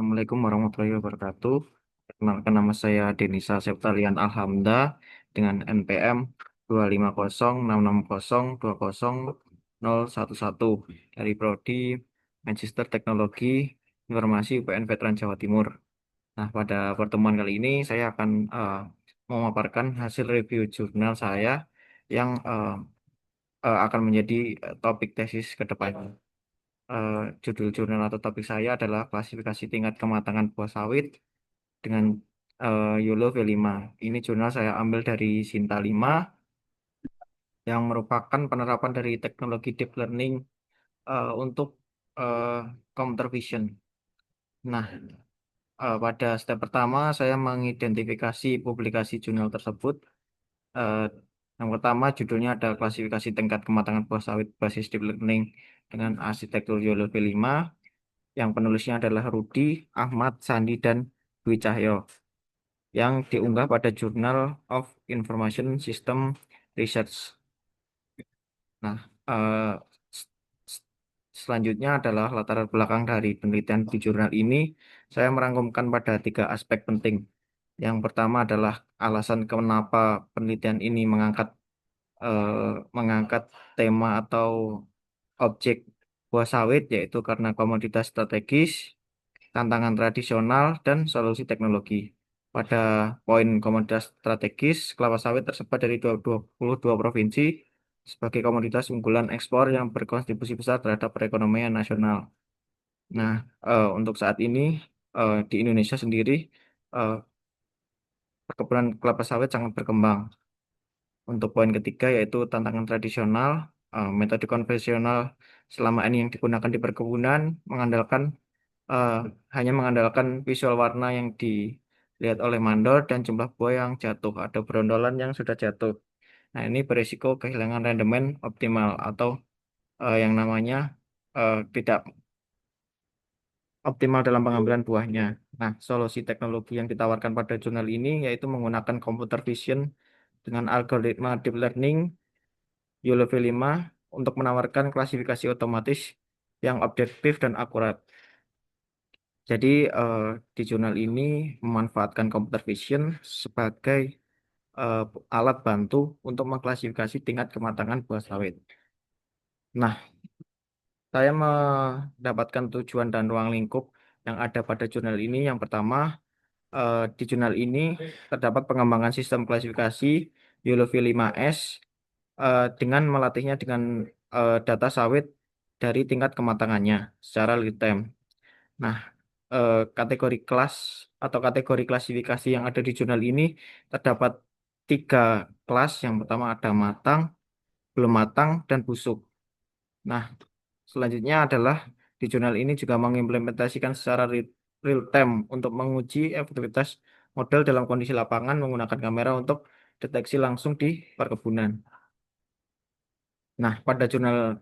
Assalamualaikum warahmatullahi wabarakatuh. Perkenalkan nama saya Denisa Septalian Alhamda dengan NPM 25066020011 dari Prodi Magister Teknologi Informasi UPN Veteran Jawa Timur. Nah, pada pertemuan kali ini saya akan memaparkan hasil review jurnal saya yang akan menjadi topik tesis ke depan. Eh, Judul jurnal atau topik saya adalah klasifikasi tingkat kematangan buah sawit dengan YOLO V5. Ini jurnal saya ambil dari Sinta 5 yang merupakan penerapan dari teknologi deep learning untuk eh, computer vision. Nah, pada step pertama saya mengidentifikasi publikasi jurnal tersebut. Eh, yang pertama judulnya ada klasifikasi tingkat kematangan buah sawit basis deep learning dengan arsitektur YOLO V5. Yang penulisnya adalah Rudi, Ahmad, Sandi, dan Dwi Cahyo yang diunggah pada Journal of Information System Research. Nah, s- s- selanjutnya adalah latar belakang dari penelitian di jurnal ini. Saya merangkumkan pada tiga aspek penting. Yang pertama adalah alasan kenapa penelitian ini mengangkat tema atau objek buah sawit, yaitu karena komoditas strategis, tantangan tradisional, dan solusi teknologi. Pada poin komoditas strategis, kelapa sawit tersebar dari 22 provinsi sebagai komoditas unggulan ekspor yang berkontribusi besar terhadap perekonomian nasional. Nah, untuk saat ini di Indonesia sendiri, eh, perkebunan kelapa sawit sangat berkembang. Untuk poin ketiga yaitu tantangan tradisional, metode konvensional selama ini yang digunakan di perkebunan eh, hanya mengandalkan visual warna yang dilihat oleh mandor dan jumlah buah yang jatuh atau berondolan yang sudah jatuh. Nah, ini berisiko kehilangan rendemen optimal atau yang namanya tidak optimal dalam pengambilan buahnya. Nah, solusi teknologi yang ditawarkan pada jurnal ini yaitu menggunakan computer vision dengan algoritma deep learning YOLO V5 untuk menawarkan klasifikasi otomatis yang objektif dan akurat. Jadi eh, di jurnal ini memanfaatkan computer vision sebagai eh, alat bantu untuk mengklasifikasi tingkat kematangan buah sawit. Nah, saya mendapatkan tujuan dan ruang lingkup yang ada pada jurnal ini. Yang pertama, di jurnal ini terdapat pengembangan sistem klasifikasi YOLO V5S dengan melatihnya dengan data sawit dari tingkat kematangannya secara real time. Nah, kategori kelas atau kategori klasifikasi yang ada di jurnal ini terdapat tiga kelas. Yang pertama ada matang, belum matang, dan busuk. Nah, selanjutnya adalah di jurnal ini juga mengimplementasikan secara real time untuk menguji efektivitas model dalam kondisi lapangan menggunakan kamera untuk deteksi langsung di perkebunan. Nah, pada jurnal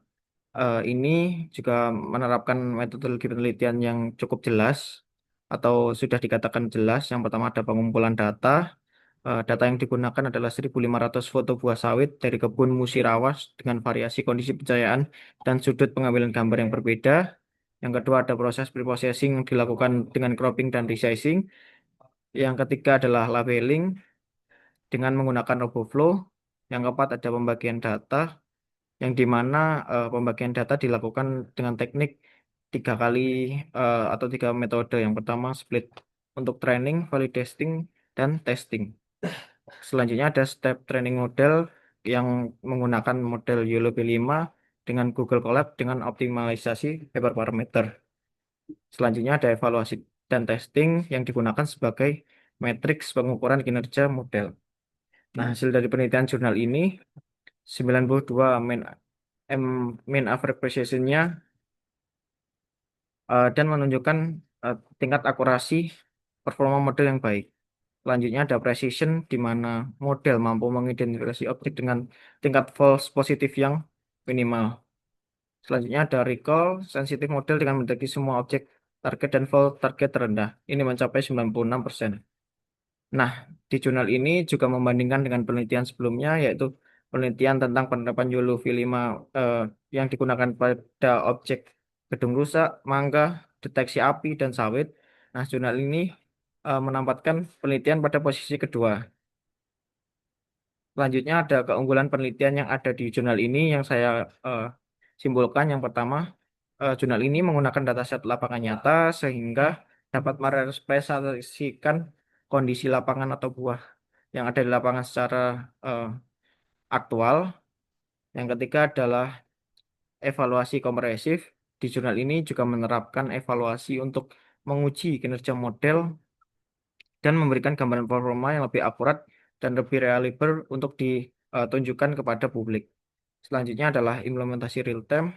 ini juga menerapkan metodologi penelitian yang cukup jelas atau sudah dikatakan jelas. Yang pertama ada pengumpulan data. Data yang digunakan adalah 1.500 foto buah sawit dari kebun musirawas dengan variasi kondisi pencahayaan dan sudut pengambilan gambar yang berbeda. Yang kedua ada proses preprocessing yang dilakukan dengan cropping dan resizing. Yang ketiga adalah labeling dengan menggunakan RoboFlow. Yang keempat ada pembagian data yang di mana pembagian data dilakukan dengan teknik tiga kali atau tiga metode. Yang pertama split untuk training, validation, dan testing. Selanjutnya ada step training model yang menggunakan model YOLO V5 dengan Google Colab dengan optimalisasi hyperparameter. Selanjutnya ada evaluasi dan testing yang digunakan sebagai matriks pengukuran kinerja model. Nah, hasil dari penelitian jurnal ini 92 mean average precision-nya dan menunjukkan tingkat akurasi performa model yang baik. Selanjutnya ada precision di mana model mampu mengidentifikasi objek dengan tingkat false positif yang minimal. Selanjutnya ada recall sensitif model dengan mendeteksi semua objek target dan false target terendah. Ini mencapai 96%. Nah, di jurnal ini juga membandingkan dengan penelitian sebelumnya, yaitu penelitian tentang penerapan YOLO V5 eh, yang digunakan pada objek gedung rusak, mangga, deteksi api, dan sawit. Nah, jurnal ini menempatkan penelitian pada posisi kedua. Selanjutnya ada keunggulan penelitian yang ada di jurnal ini yang saya eh, simpulkan. Yang pertama, jurnal ini menggunakan dataset lapangan nyata sehingga dapat merepresentasikan kondisi lapangan atau buah yang ada di lapangan secara eh, aktual. Yang ketiga adalah evaluasi komprehensif. Di jurnal ini juga menerapkan evaluasi untuk menguji kinerja model dan memberikan gambaran performa yang lebih akurat dan lebih reliable untuk ditunjukkan kepada publik. Selanjutnya adalah implementasi real time.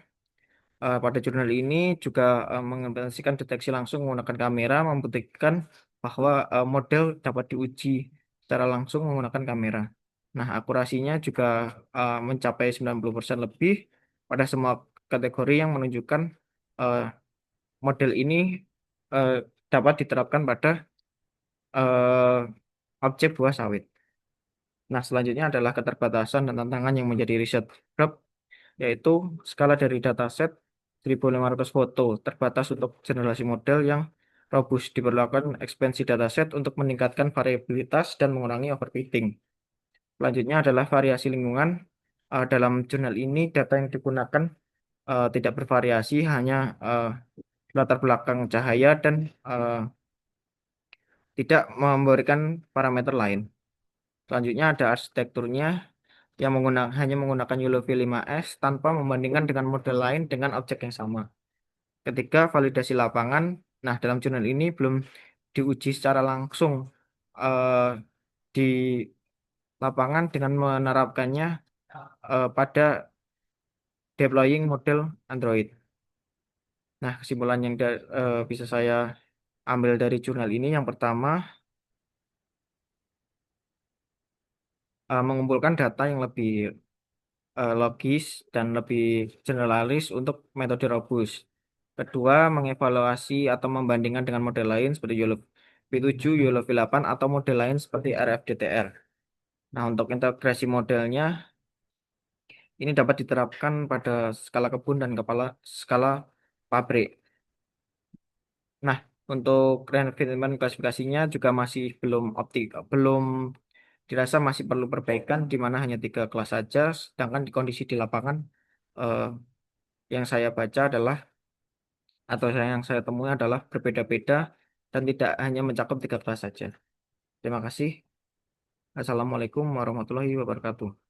Pada jurnal ini juga mengimplementasikan deteksi langsung menggunakan kamera, membuktikan bahwa model dapat diuji secara langsung menggunakan kamera. Nah, akurasinya juga mencapai 90% lebih pada semua kategori yang menunjukkan eh, model ini eh, dapat diterapkan pada eh, objek buah sawit. Nah, selanjutnya adalah keterbatasan dan tantangan yang menjadi riset berat, yaitu skala dari dataset 1.500 foto terbatas untuk generasi model yang robust, diperlukan ekspansi dataset untuk meningkatkan variabilitas dan mengurangi overfitting. Selanjutnya adalah variasi lingkungan. Dalam jurnal ini data yang digunakan tidak bervariasi, hanya latar belakang cahaya dan tidak memberikan parameter lain. Selanjutnya ada arsitekturnya yang hanya menggunakan ULV 5S tanpa membandingkan dengan model lain dengan objek yang sama. Ketiga, validasi lapangan. Nah, dalam jurnal ini belum diuji secara langsung eh, di lapangan dengan menerapkannya pada deploying model Android. Nah, kesimpulan yang bisa saya ambil dari jurnal ini yang pertama, mengumpulkan data yang lebih logis dan lebih generalis untuk metode robust. Kedua, mengevaluasi atau membandingkan dengan model lain seperti YOLO V7, YOLO V8, atau model lain seperti RFDTR. Nah, untuk integrasi modelnya, ini dapat diterapkan pada skala kebun dan kepala skala pabrik. Nah, untuk refinement klasifikasinya juga masih belum dirasa masih perlu perbaikan, di mana hanya 3 kelas saja, sedangkan di kondisi di lapangan eh, yang saya baca adalah atau yang saya temui adalah berbeda-beda dan tidak hanya mencakup 3 kelas saja. Terima kasih. Assalamualaikum warahmatullahi wabarakatuh.